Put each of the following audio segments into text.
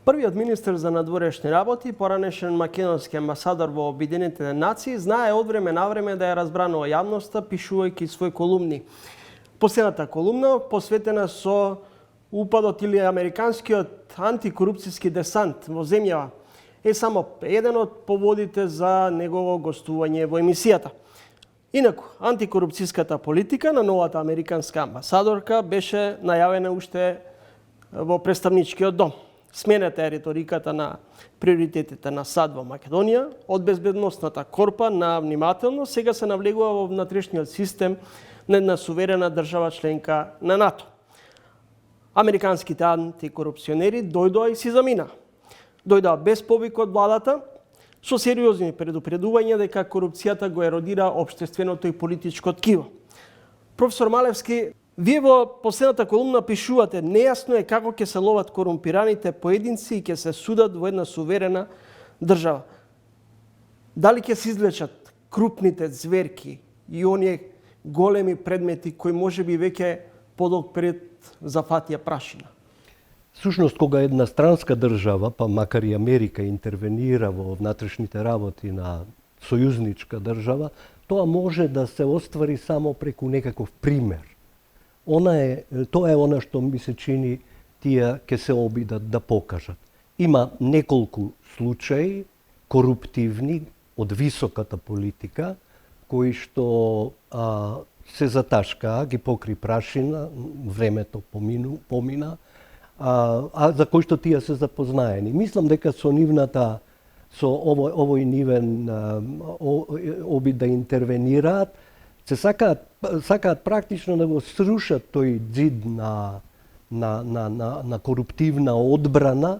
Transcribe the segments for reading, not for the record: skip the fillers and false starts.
Првиот министер за надворешни работи, поранешен македонски амбасадор во Обединетите нации, знае од време на време да ја разбранува јавноста, пишувајќи своји колумни. Последната колумна посветена со упадот или американскиот антикорупцијски десант во земјава е само еден од поводите за негово гостување во емисијата. Инаку, антикорупцијската политика на новата американска амбасадорка беше најавена уште во представничкиот дом. Сменета е риториката на приоритетите на САД во Македонија, од безбедносната корпа на внимателно, сега се навлегува во внатрешниот систем на една суверена држава членка на НАТО. Американските антикорупционери дојдоа и си замина. Дојдоа без повик од владата, со сериозни предупредувања дека корупцијата го еродира општественото и политичко ткиво. Професор Малевски, вие во последната колумна пишувате: нејасно е како ќе се ловат корумпираните поединци и ќе се судат во една суверена држава. Дали ќе се извлечат крупните зверки и оние големи предмети кои можеби веќе подолг период зафатија прашина? Сушност, кога една странска држава, па макар и Америка, интервенира во внатрешните работи на сојузничка држава, тоа може да се оствари само преку некаков пример. Тоа е она што ми се чини тие ќе се обидат да покажат. Има неколку случаи коруптивни од високата политика кои што се заташкаа, ги покри прашина, времето помина, за кои што тие се запознаени. Мислам дека со овој нивен обид да интервенираат, се сакаат практично да го срушат тој ѕид на коруптивна одбрана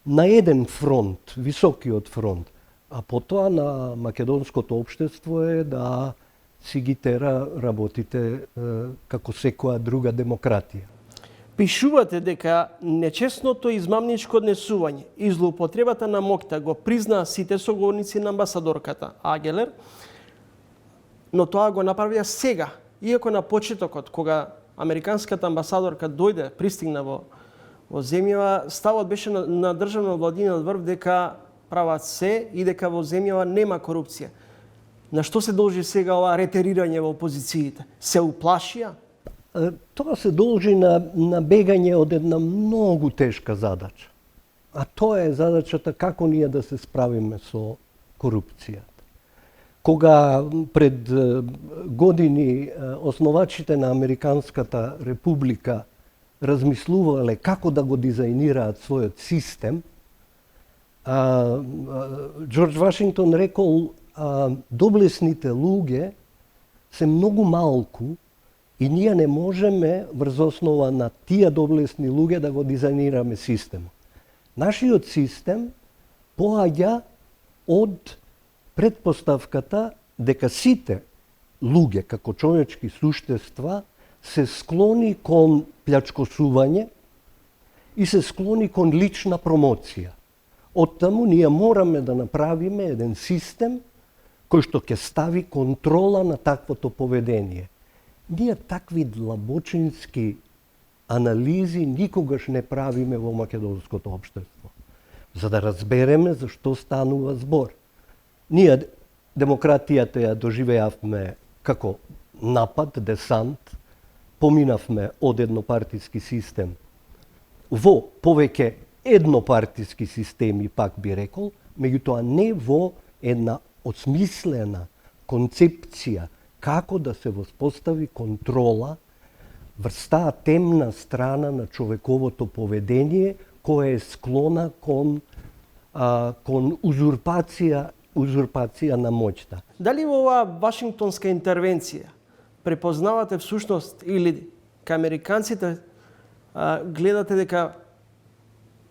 на еден фронт, високиот фронт. А потоа на македонското општество е да си ги тера работите како секоја друга демократија. Пишувате дека нечесното измамничко однесување и злоупотребата на моќта го признаа сите соговорници на амбасадорката Агелер, но тоа го направија сега, иако на почетокот, кога американската амбасадорка пристигна во земјава, ставот беше на државно владиниот врв дека прават се и дека во земјава нема корупција. На што се должи сега ова ретерирање во опозициите? Се уплашија? Тоа се должи на бегање од една многу тешка задача. А тоа е задачата како ние да се справиме со корупцијата. Кога пред години основачите на Американската република размислувале како да го дизајнираат својот систем, Џорџ Вашингтон рекол: доблесните луѓе се многу малку и ние не можеме врз основа на тие доблесни луѓе да го дизајнираме системот. Нашиот систем поаѓа од предпоставката дека сите луѓе како човечки суштества се склони кон плячкосување и се склони кон лична промоција. Оттаму ние мораме да направиме еден систем кој што ќе стави контрола на таквото поведение. Ние такви длабочински анализи никогаш не правиме во македонското општество, за да разбереме за што станува збор. Ние демократијата ја доживеавме како напад, десант, поминавме од еднопартиски систем во повеќе еднопартиски системи, пак би рекол, меѓутоа не во една осмислена концепција како да се воспостави контрола врз таа темна страна на човековото поведение која е склона кон узурпација на моќта. Дали во оваа вашингтонска интервенција препознавате всушност или ка американците гледате дека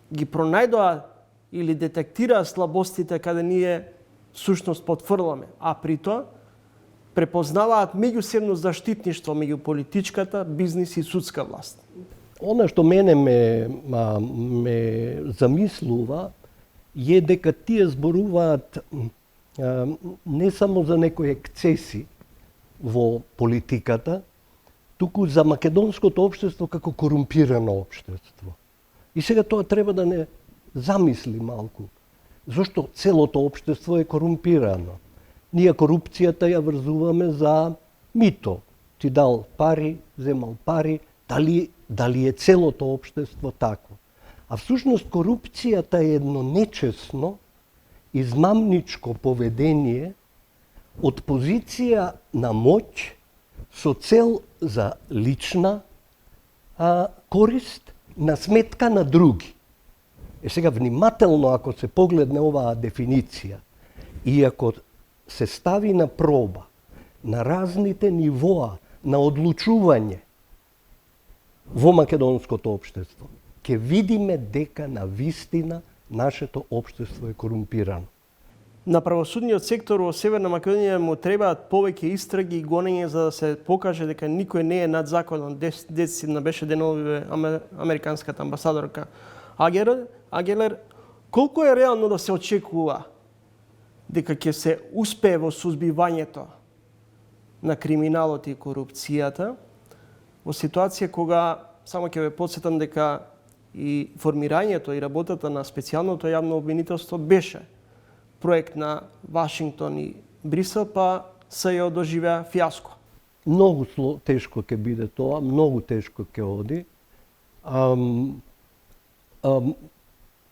ги пронајдоа или детектираа слабостите каде ние всушност потврламе, а при тоа препознаваат меѓусебно заштитништво меѓу политичката, бизнис и судска власт? Она што мене ме замислува е дека тие зборуваат не само за некои ексцеси во политиката, туку за македонското општество како корумпирано општество. И сега тоа треба да не замисли малку. Зошто целото општество е корумпирано? Ние корупцијата ја врзуваме за мито. Ти дал пари, земал пари, дали е целото општество тако? А всушност корупцијата е едно нечесно, измамничко поведение од позиција на моќ со цел за лична корист на сметка на други. Сега внимателно ако се погледне оваа дефиниција и ако се стави на проба на разните нивоа на одлучување во македонското општество, ќе видиме дека на вистина нашето општество е корумпирано. На правосудниот сектор во Северна Македонија му требаат повеќе истраги и гонење за да се покаже дека никој не е над законот. Децидна беше деновиве американската амбасадорка Агелер. Колку е реално да се очекува дека ќе се успее во сузбивањето на криминалот и корупцијата во ситуација кога, само ќе ве потсетам дека и формирањето и работата на специјалното јавно обвинителство беше проект на Вашингтон и Брисел, па СЈО доживеа фиаско. Многу тешко ќе биде тоа, многу тешко ќе оди.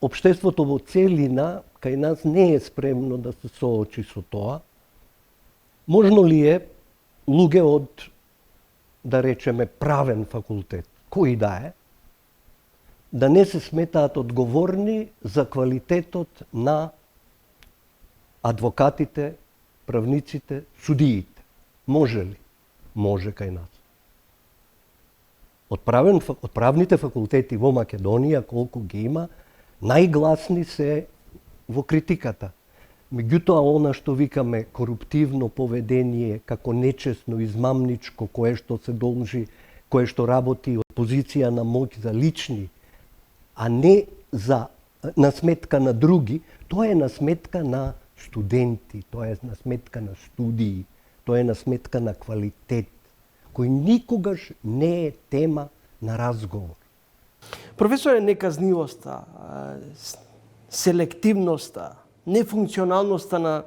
Општеството во целина кај нас не е спремно да се соочи со тоа. Можно ли е луѓе од, да речеме, правен факултет, кој да е, да не се сметаат одговорни за квалитетот на адвокатите, правниците, судиите? Може ли? Може кај нас. Од правните факултети во Македонија, колку ги има, најгласни се во критиката. Меѓутоа, она што викаме коруптивно поведение, како нечесно, измамничко, кое што се должи, кое што работи од позиција на моќ за лични, а не на сметка на други, тоа е на сметка на студенти, тоа е на сметка на студии, тоа е на сметка на квалитет, кој никогаш не е тема на разговор. Професоре, неказнивоста, селективноста, нефункционалноста на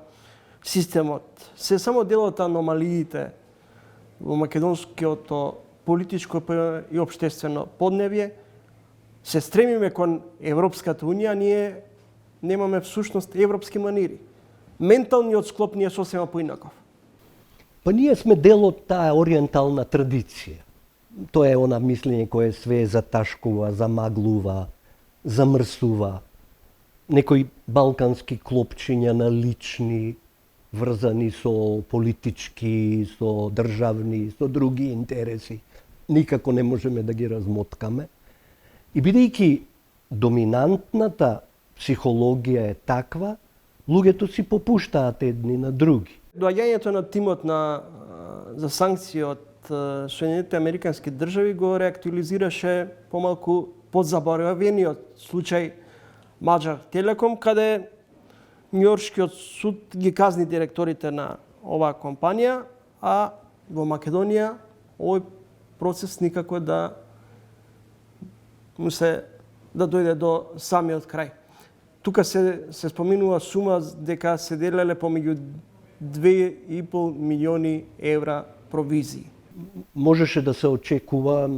системот се само дел од аномалиите во македонското политичко и општествено подневје. Се стремиме кон Европската Унија, ние немаме всушност европски манири. Менталниот склоп ни е сосема поинаков. Па ние сме дел од таа ориентална традиција. Тоа е она мислење кое све заташкува, замаглува, замрсува. Некои балкански клопчиња на лични, врзани со политички, со државни, со други интереси. Никако не можеме да ги размоткаме. И бидејќи доминантната психологија е таква, луѓето си попуштаат едни на други. Доаѓањето на тимот за санкции од Соединетите Американски држави го реактуализираше помалку подзаборавениот случај Маđar Телеком, каде Њујоршкиот суд ги казни директорите на оваа компанија, а во Македонија овој процес никако да дојде до самиот крај. Тука се споминува сума дека се делеле помеѓу 2,5 милиони евра провизии. Можеше да се очекува,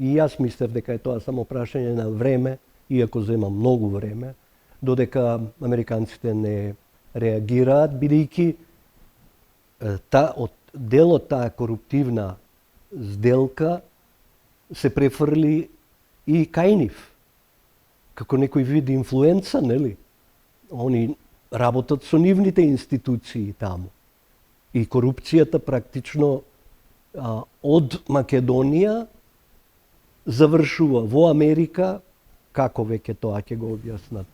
и јас мислев дека е тоа само прашање на време, иако зема многу време, додека американците не реагираат, бидејќи делот таа коруптивна сделка се префрли и кај нив. Како некој вид инфлуенца, нели? Они работат со нивните институции таму. И корупцијата практично од Македонија завршува во Америка, како веќе тоа ќе го објаснат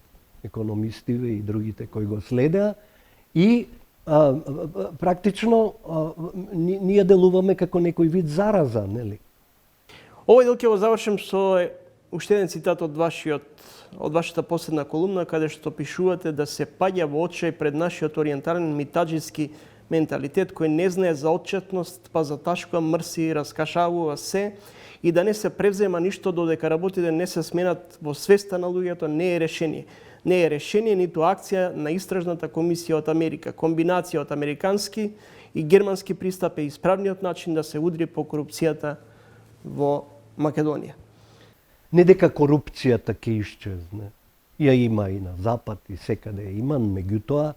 економистиве и другите кои го следеа, и практично ние делуваме како некој вид зараза, нели? Овој дел ќе го завршим со уште еден цитат од вашата последна колумна, каде што пишувате да се паѓа во очај пред нашиот ориентален митаџиски менталитет кој не знае за отчетност, па заташкува, мрси, раскашавува се и да не се превзема ништо додека работите не се сменат во свеста на луѓето не е решение. Не е решение ниту акција на истражната комисија од Америка. Комбинација од американски и германски пристап е исправниот начин да се удри по корупцијата во Македонија. Не дека корупцијата ќе исчезне. Ја има и на запад и секаде ја има, меѓутоа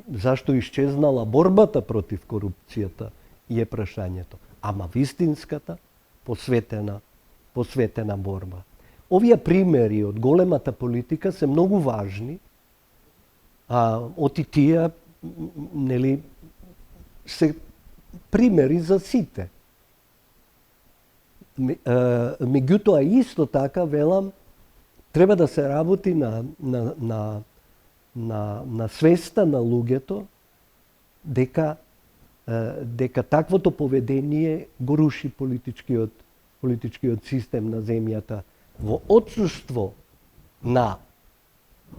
зашто исчезнала борбата против корупцијата е прашањето. Ама вистинската посветена борба. Овие примери од големата политика се многу важни, оти тие нели се примери за сите. Меѓутоа исто така велам треба да се работи на свеста на луѓето дека таквото поведение го руши политичкиот систем на земјата. Во отсуство на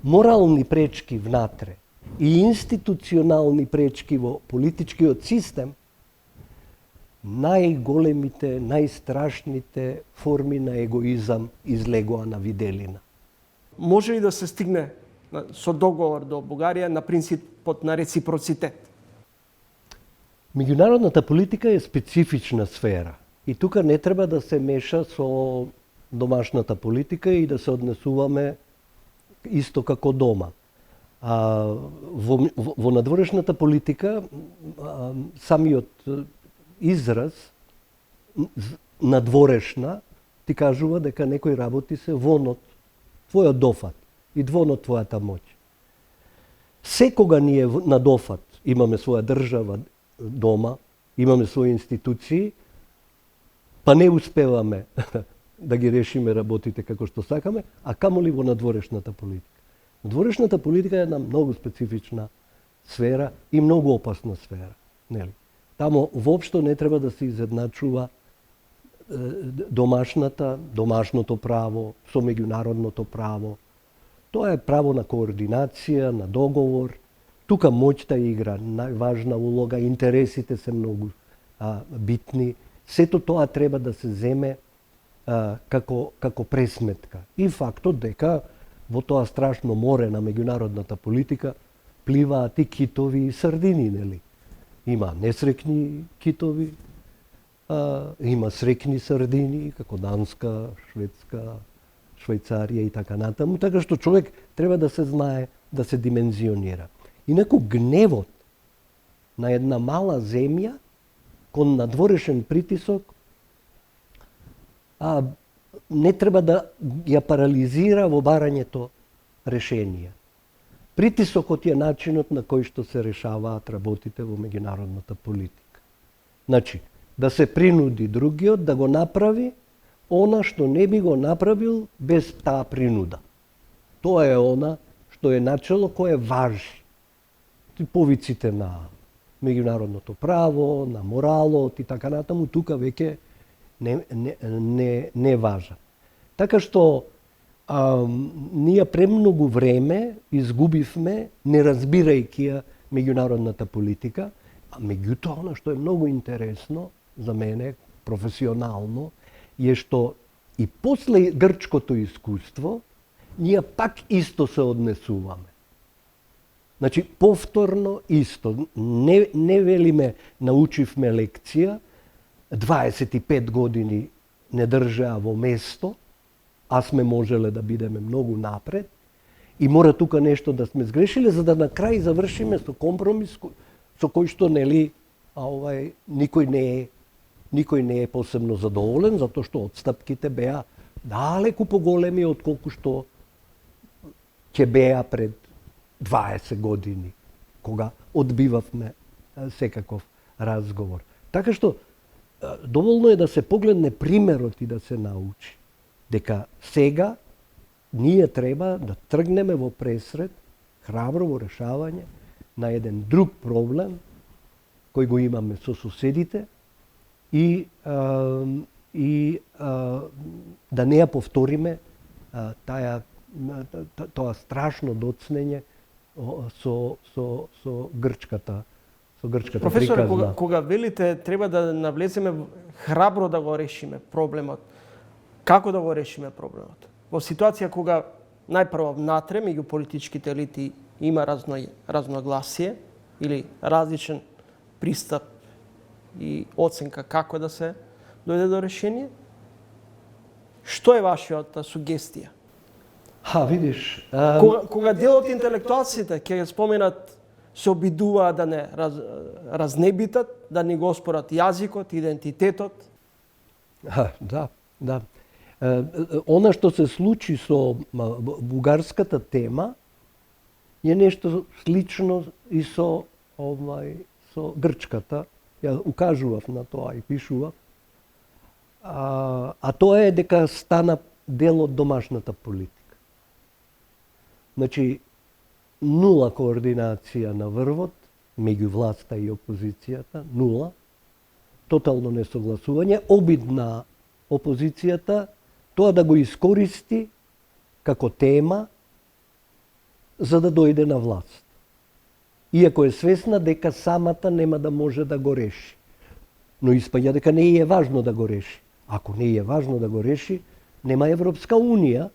морални пречки внатре и институционални пречки во политичкиот систем, најголемите, најстрашните форми на егоизам излегоа на виделина. Може ли да се стигне со договор до Бугарија на принципот на реципроцитет? Меѓународната политика е специфична сфера и тука не треба да се меша со домашната политика и да се однесуваме исто како дома. Во надворешната политика самиот израз надворешна ти кажува дека некој работи се вон од твојот дофат и вон од твојата моќ. Секога ние на дофат имаме своја држава дома, имаме своји институции, па не успеваме да ги решиме работите како што сакаме, а камоли во надворешната политика. Надворешната политика е една многу специфична сфера и многу опасна сфера. Нели? Тамо воопшто не треба да се изедначува домашното право со меѓународното право. Тоа е право на координација, на договор. Тука моќта игра најважна улога, интересите се многу битни. Сето тоа треба да се земе како пресметка. И фактот дека во тоа страшно море на меѓународната политика пливаат и китови и сардини, нели? Има несрекни китови, има срекни сардини, како Данска, Шведска, Швајцарија и така натаму, така што човек треба да се знае, да се димензионира. Инаку гневот на една мала земја кон надворешен притисок не треба да ја парализира во барањето решенија. Притисокот е начинот на кој што се решаваат работите во меѓународната политика. Значи, да се принуди другиот да го направи она што не би го направил без таа принуда. Тоа е она што е начело кое важи. Повиците на меѓународното право, на моралот и така натаму, тука веќе не важат. Така што ние премногу време изгубивме не разбирајќи ја меѓународната политика, а меѓутоа она што е многу интересно за мене професионално е што и после грчкото искуство ние пак исто се однесуваме. Значи повторно исто, не велиме научивме лекција, 25 години не држаа во место, а сме можеле да бидеме многу напред и мора тука нешто да сме сгрешиле за да на крај завршиме со компромис со кој што нели никој не е посебно задоволен затоа што отстапките беа далеку поголеми од колку што ќе беа пред 20 години кога одбивавме секаков разговор. Така што доволно е да се погледне примерот и да се научи дека сега ние треба да тргнеме во пресред, храбро во решавање на еден друг проблем кој го имаме со соседите и да не ја повториме тоа страшно доцнење со грчката со грчката Професоре, приказна. кога велите треба да навлеземе храбро да го решиме проблемот, како да го решиме проблемот? Во ситуација кога најпрво внатре меѓу политичките елити има разногласие или различен пристап и оценка како да се дојде до решение, што е вашиот сугестија? Видиш, Кога дел од интелектуалците ќе споменат се обидуваат да не разнебитат, да не го спорат јазикот, идентитетот. да. Она што се случи со бугарската тема е нешто слично и со грчката. Ја укажував на тоа и пишував. А тоа е дека стана дел од домашната политика. Значи, нула координација на врвот меѓу власта и опозицијата, нула. Тотално несогласување, обид на опозицијата тоа да го искористи како тема за да дојде на власт. Иако е свесна дека самата нема да може да го реши. Но испаѓа дека не е важно да го реши. Ако не е важно да го реши, нема Европска Унија,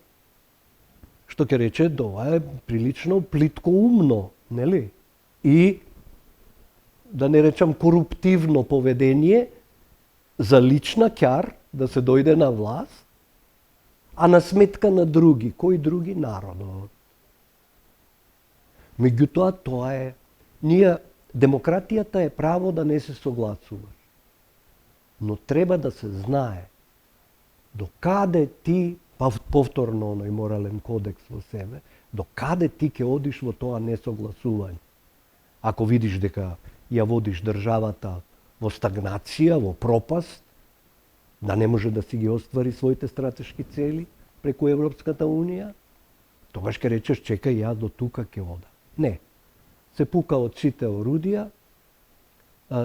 што ќе рече тоа е прилично плитко умно, нели? И да не речам коруптивно поведение за лична ќар да се дојде на власт, а на сметка на други. Кои други? Народот. Меѓутоа, тоа е... Демократијата е право да не се согласуваш. Но треба да се знае до каде ти, повторно оној морален кодекс во себе, до каде ти ќе одиш во тоа несогласување. Ако видиш дека ја водиш државата во стагнација, во пропаст, да не може да си ги оствари своите стратешки цели преку Европската Унија, тогаш ќе речеш, чекај, ја до тука ќе ода. Не. Се пука од сите орудија,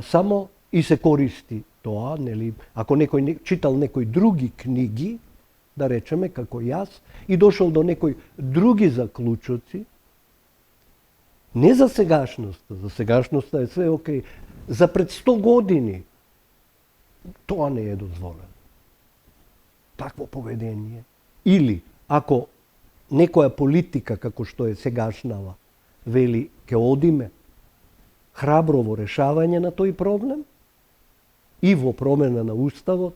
само и се користи тоа, нели, ако некој читал некои други книги, да речеме како јас, и дошол до некои други заклучоци, не за сегашноста е све окей, за пред 100 години тоа не е дозволено. Такво поведение. Или, ако некоја политика, како што е сегашнава, вели, ке одиме храбро во решавање на тој проблем и во промена на уставот,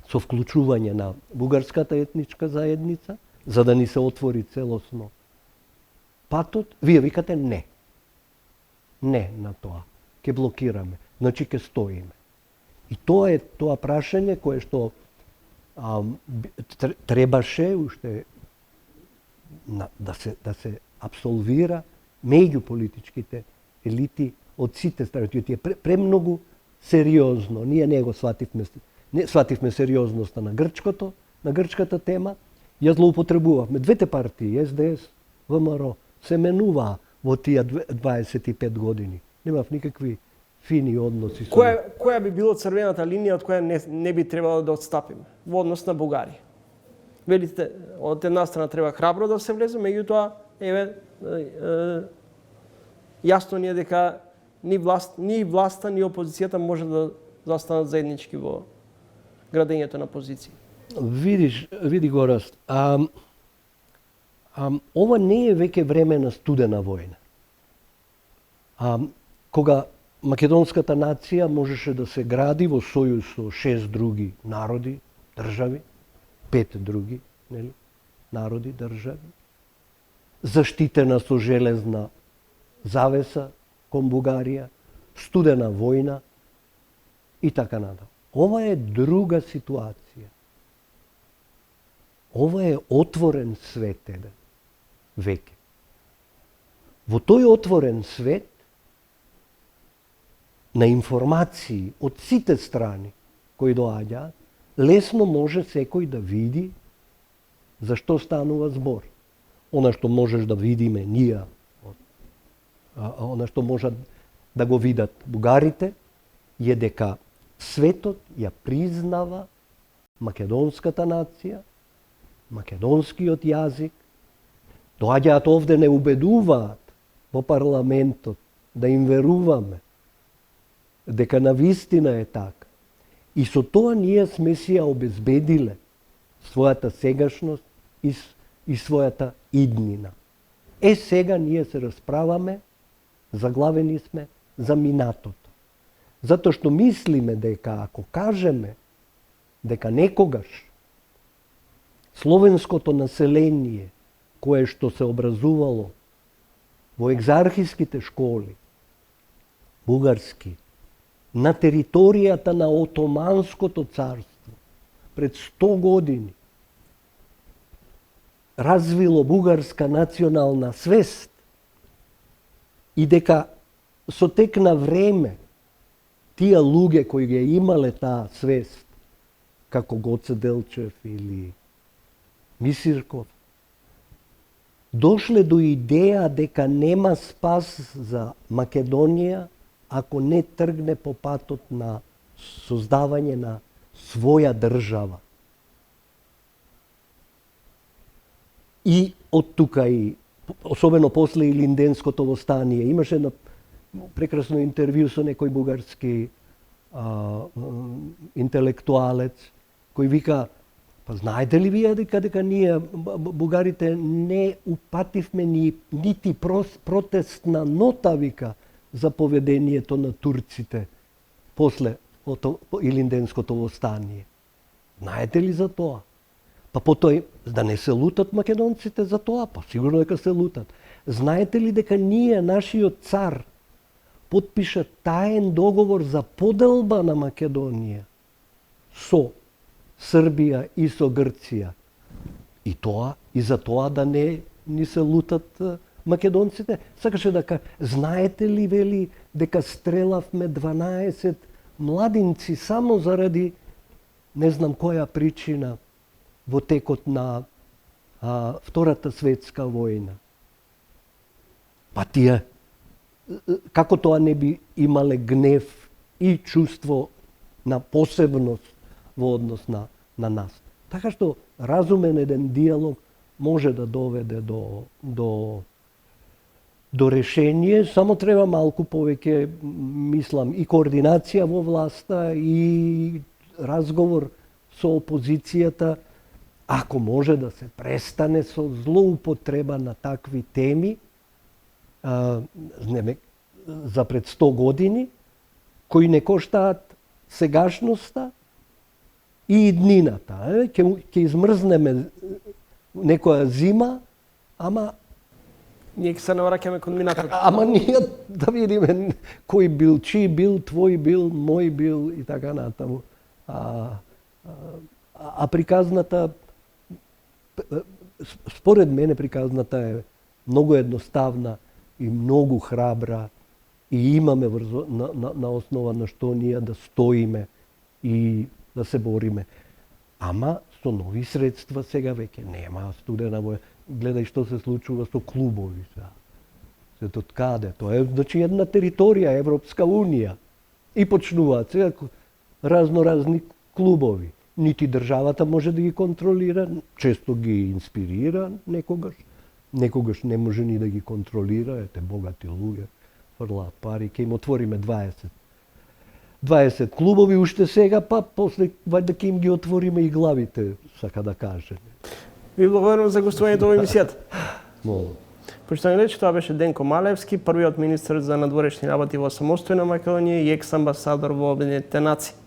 со вклучување на бугарската етничка заедница, за да ни се отвори целосно патот, вие викате не. Не на тоа. Ке блокираме. Значи ке стоиме. И тоа е тоа прашање кое што требаше уште да се апсолвира меѓу политичките елити од сите страни. Тоа е премногу сериозно. Ние не го свативме сериозноста на грчката тема. Ја злоупотребувавме. Двете партии, СДС, ВМРО, се менуваа во тие 25 години. Немав никакви фини односи. Која би било црвената линија од која не би требало да отстапиме во однос на Бугарија? Велите, од една страна треба храбро да се влезе, меѓутоа, јасно ни е дека ни власта, ни опозицијата може да застанат заеднички во градењето на позиции. Види Гораст, ова не е веќе време на студена војна. Кога македонската нација можеше да се гради во сојуз со 6 други народи, држави, 5 други, нели, народи, држави, заштитена со железна завеса кон Бугарија, студена војна и така натаму. Ова е друга ситуација. Ова е отворен свет еден, веќе. Во тој отворен свет на информации од сите страни кои доаѓаат, лесно може секој да види за што станува збор. Она што можеш да видиме ние, она што можат да го видат бугарите, е дека светот ја признава македонската нација, македонскиот јазик, доаѓаат овде, не убедуваат во парламентот да им веруваме дека навистина е така. И со тоа ние сме си ја обезбедиле својата сегашност и својата иднина. Сега ние се расправаме, заглавени сме за минатото. Затоа што мислиме дека ако кажеме дека некогаш словенското население кое што се образувало во екзархиските школи, бугарски, на територијата на Отоманското царство, пред 100 години, развило бугарска национална свест и дека со тек на време тие луѓе кои ги имале таа свест, како Гоце Делчев или Мисирков, дошле до идеја дека нема спас за Македонија ако не тргне по патот на создавање на своја држава. И од тука и особено после Илинденското востание имаше едно прекрасно интервју со некој бугарски интелектуалец кој вика: па знаете ли вие дека ние бугарите не упативме нити протестна нота, вика, за поведението на турците после Илинденското востание. Знаете ли за тоа? Па потоа да не се лутат македонците за тоа, па сигурно дека се лутат. Знаете ли дека ние, нашиот цар, потпиша таен договор за поделба на Македонија со Србија и со Грција. И тоа, и за тоа да не ни се лутат македонците. Сакаше да кажа, знаете ли, вели, дека стрелавме 12 младинци само заради не знам која причина во текот на Втората светска војна. Па тие, како тоа не би имале гнев и чувство на посебност во однос на нас. Така што разумен еден диалог може да доведе до решение, само треба малку повеќе, мислам, и координација во власта и разговор со опозицијата, ако може да се престане со злоупотреба на такви теми за пред 100 години, кои не коштаат сегашноста и иднината. Ќе измрзнеме некоја зима, ама ние ќе се навраќаме кон минатото. Ама ние да видиме кој бил, чиј бил, твој бил, мој бил и така натаму. А приказната, според мене приказната е многу едноставна и многу храбра и имаме на основа на што ние да стоиме и да се бориме. Ама со нови средства сега веќе нема студена воја. Гледај што се случува со клубови сега. Се од каде? Тоа е значи една територија, Европска унија. И почнуваат сега разноразни клубови. Нити државата може да ги контролира, често ги инспирира некогаш. Некогаш не може ни да ги контролира, ете богати луѓе фрлаат пари, ќе им отвориме 20 клубови уште сега, па после вајде ќе им ги отвориме и главите, сака да каже. Ви благодарам за гостувањето во емисијата. Молам. Почитани гледачи, тоа беше Денко Малевски, првиот министер за надворешни работи во самостојна Македонија и екс-амбасадор во Обединетите нации.